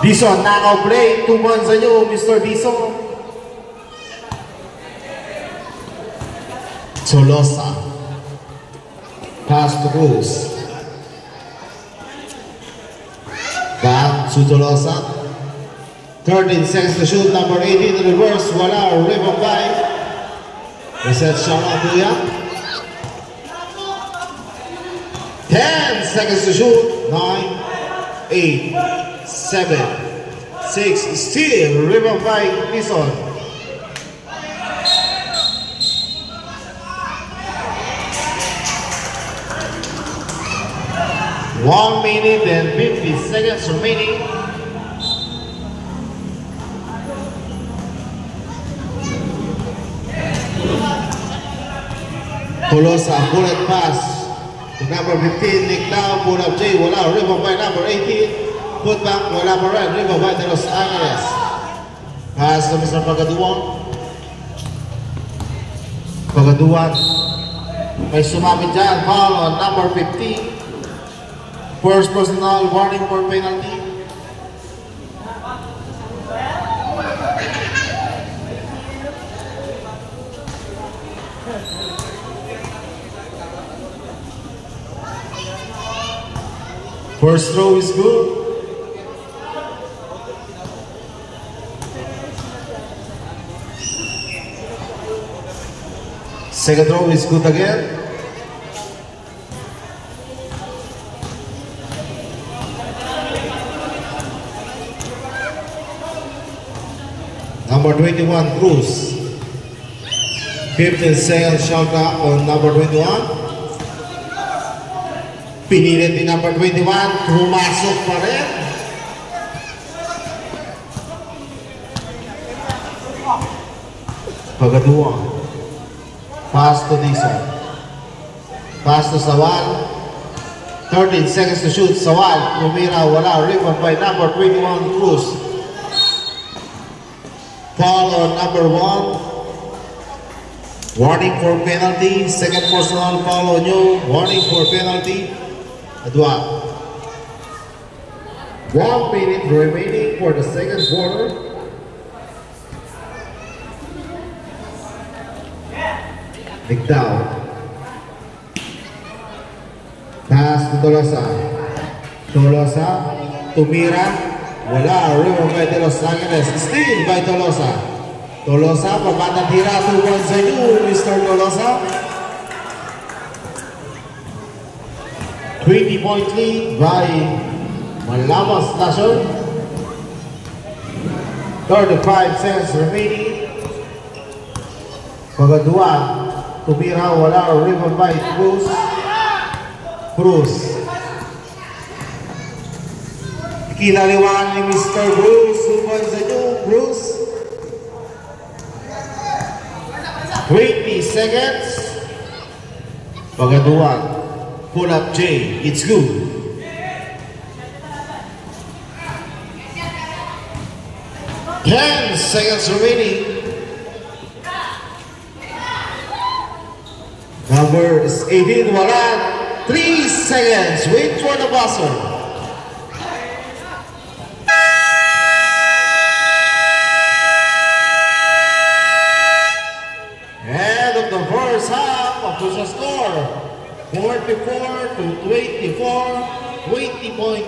Dison, knockout play. 2 points sa inyo, Mr. Dison. Tolosa. Pass to Cruz. Back to Tolosa. 13 seconds to shoot. Number 18 in reverse. Wala. Rebound by. Reset shot on Tuya. 10 seconds to shoot. 9, 8, 7, 6. Still rebound by Dison. One minute and 50 seconds remaining. Tolosa, bullet pass to number 15, Nick down, pull up J, wala, rebound by number 18, put back, wala pa rin, rebound by the Los Angeles. Pass to Mr. Pagaduan. Pagaduan, may sumabit dyan, foul on number 15. First personal warning for penalty. First throw is good. Second throw is good again. Number 21, Cruz. 15 seconds shot clock on number 21. Pinilit ni number 21, pumasok pa rin. Pagaduan. Pass to Dison. Pass to Sawal. 13 seconds to shoot. Sawal, umira, wala. Rebound by number 21, Cruz. Foul on number 1. Warning for penalty. Second personal foul on you. Warning for penalty. Adwa. 1 minute remaining for the second quarter. Ligtao. Pass to Tolosa. Tolosa. Tumira. Wala. Rebound by the Los Angeles. Steal by Tolosa. Tolosa. Pabatang tira. 2 points sa inyo, Mr. Tolosa. 20-point lead by Malamas Lasher. 35 seconds remaining. Pagaduan. Tumira, wala. Rebound by Cruz. Cruz. Kinaliwan ni Mr. Cruz. 2 points sa inyo, Cruz. 20 seconds. Pagaduan. Pull up J, it's good. 10 seconds remaining. Number 18, wala. 3 seconds, wait for the buzzer. End of the first half, official score. 44 to 24, 20-point